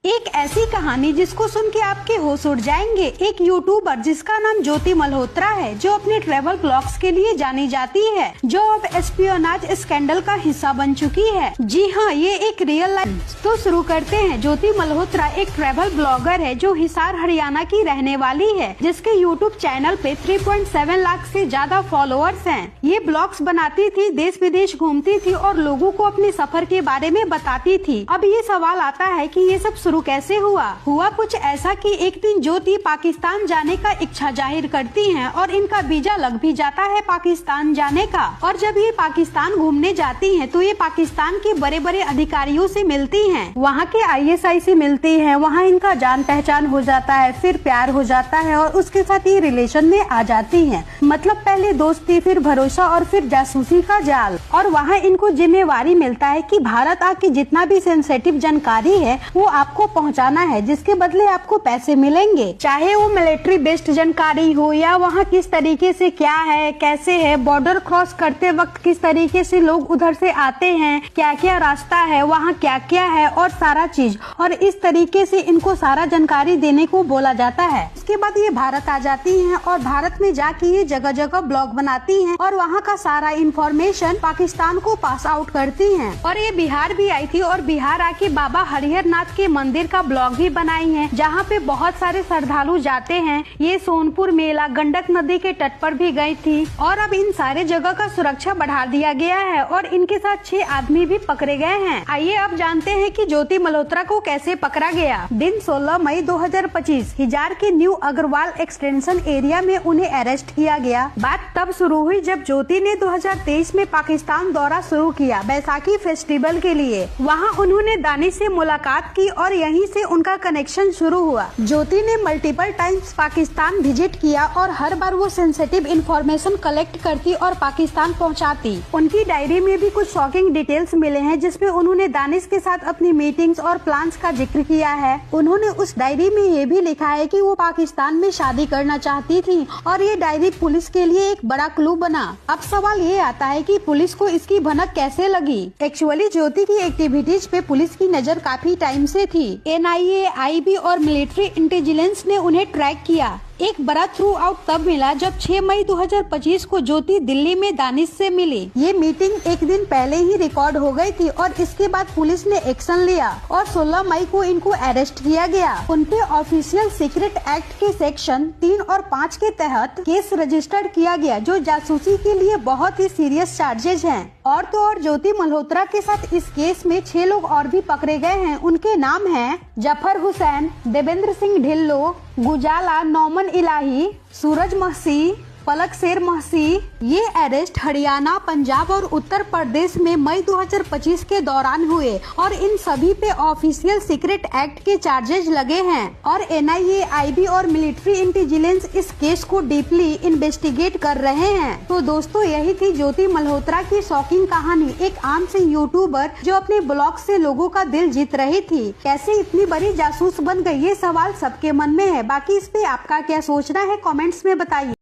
एक ऐसी कहानी जिसको सुन के आपके होश उड़ जाएंगे। एक यूट्यूबर जिसका नाम ज्योति मल्होत्रा है, जो अपने ट्रैवल ब्लॉग्स के लिए जानी जाती है, जो अब एस्पियोनाज स्कैंडल का हिस्सा बन चुकी है। जी हाँ, ये एक रियल लाइफ। तो शुरू करते हैं। ज्योति मल्होत्रा एक ट्रैवल ब्लॉगर है जो हिसार हरियाणा की रहने वाली है, जिसके यूट्यूब चैनल पे 3.7 लाख से ज्यादा फॉलोअर्स हैं। ये ब्लॉग्स बनाती थी, देश विदेश घूमती थी और लोगों को अपने सफर के बारे में बताती थी। अब ये सवाल आता है कि ये सब शुरू कैसे हुआ कुछ ऐसा कि एक दिन ज्योति पाकिस्तान जाने का इच्छा जाहिर करती हैं और इनका वीजा लग भी जाता है पाकिस्तान जाने का। और जब ये पाकिस्तान घूमने जाती हैं तो ये पाकिस्तान के बड़े बड़े अधिकारियों से मिलती हैं, वहाँ के ISI से मिलती हैं। वहाँ इनका जान पहचान हो जाता है, फिर प्यार हो जाता है और उसके साथ ये रिलेशन में आ जाती हैं। मतलब पहले दोस्ती, फिर भरोसा और फिर जासूसी का जाल। और वहाँ इनको जिम्मेवारी मिलता है कि भारत आके जितना भी सेंसिटिव जानकारी है वो आपको पहुंचाना है, जिसके बदले आपको पैसे मिलेंगे। चाहे वो मिलिट्री बेस्ड जानकारी हो या वहाँ किस तरीके से क्या है, कैसे है, बॉर्डर क्रॉस करते वक्त किस तरीके से लोग उधर से आते हैं, क्या क्या रास्ता है, वहाँ क्या क्या है और सारा चीज। और इस तरीके से इनको सारा जानकारी देने को बोला जाता है। उसके बाद ये भारत आ जाती हैं और भारत में जाके ये जगह जगह ब्लॉग बनाती हैं और वहाँ का सारा इंफॉर्मेशन पाकिस्तान को पास आउट करती हैं। और ये बिहार भी आई थी और बिहार आके बाबा हरिहर नाथ के मंदिर का ब्लॉग भी बनाई है, जहाँ पे बहुत सारे श्रद्धालु जाते हैं। ये सोनपुर मेला, गंडक नदी के तट पर भी गई थी। और अब इन सारे जगह का सुरक्षा बढ़ा दिया गया है और इनके साथ 6 आदमी भी पकड़े गए हैं। आइए अब जानते हैं कि ज्योति मल्होत्रा को कैसे पकड़ा गया। दिन 16 मई 2025 हिजार के न्यू अग्रवाल एक्सटेंशन एरिया में उन्हें अरेस्ट किया गया। बात तब शुरू हुई जब ज्योति ने 2023 में पाकिस्तान दौरा शुरू किया बैसाखी फेस्टिवल के लिए। वहाँ उन्होंने दानिश से मुलाकात की और यहीं से उनका कनेक्शन शुरू हुआ। ज्योति ने मल्टीपल टाइम्स पाकिस्तान विजिट किया और हर बार वो सेंसिटिव इंफॉर्मेशन कलेक्ट करती और पाकिस्तान पहुंचाती। उनकी डायरी में भी कुछ शॉकिंग डिटेल्स मिले हैं, जिसमें उन्होंने दानिश के साथ अपनी मीटिंग्स और प्लान्स का जिक्र किया है। उन्होंने उस डायरी में ये भी लिखा है कि वो पाकिस्तान में शादी करना चाहती थी और ये डायरी पुलिस के लिए एक बड़ा क्लू बना। अब सवाल ये आता है कि पुलिस को इसकी भनक कैसे लगी। एक्चुअली ज्योति की एक्टिविटीज पे पुलिस की नजर काफी टाइम से थी। NIA, IB और मिलिट्री इंटेलिजेंस ने उन्हें ट्रैक किया। एक बड़ा थ्रू आउट तब मिला जब 6 मई 2025 को ज्योति दिल्ली में दानिश से मिली। ये मीटिंग एक दिन पहले ही रिकॉर्ड हो गई थी और इसके बाद पुलिस ने एक्शन लिया और 16 मई को इनको अरेस्ट किया गया। उनपे ऑफिशियल सीक्रेट एक्ट के सेक्शन 3 और 5 के तहत केस रजिस्टर्ड किया गया, जो जासूसी के लिए बहुत ही सीरियस चार्जेज हैं। और तो और ज्योति मल्होत्रा के साथ इस केस में 6 लोग और भी पकड़े गए हैं। उनके नाम हैं जफर हुसैन, देवेंद्र सिंह ढिल्लो, गुजाला नौमन इलाही, सूरज महसी, पलक शेर महसी। ये अरेस्ट हरियाणा, पंजाब और उत्तर प्रदेश में मई 2025 के दौरान हुए और इन सभी पे ऑफिशियल सीक्रेट एक्ट के चार्जेज लगे हैं। और NIA, IB और मिलिट्री इंटेलिजेंस इस केस को डीपली इन्वेस्टिगेट कर रहे हैं। तो दोस्तों, यही थी ज्योति मल्होत्रा की शॉकिंग कहानी। एक आम से यूट्यूबर जो अपने ब्लॉग से लोगों का दिल जीत रही थी, कैसे इतनी बड़ी जासूस बन गई, ये सवाल सबके मन में है। बाकी इस पे आपका क्या सोचना है, कमेंट्स में बताइए।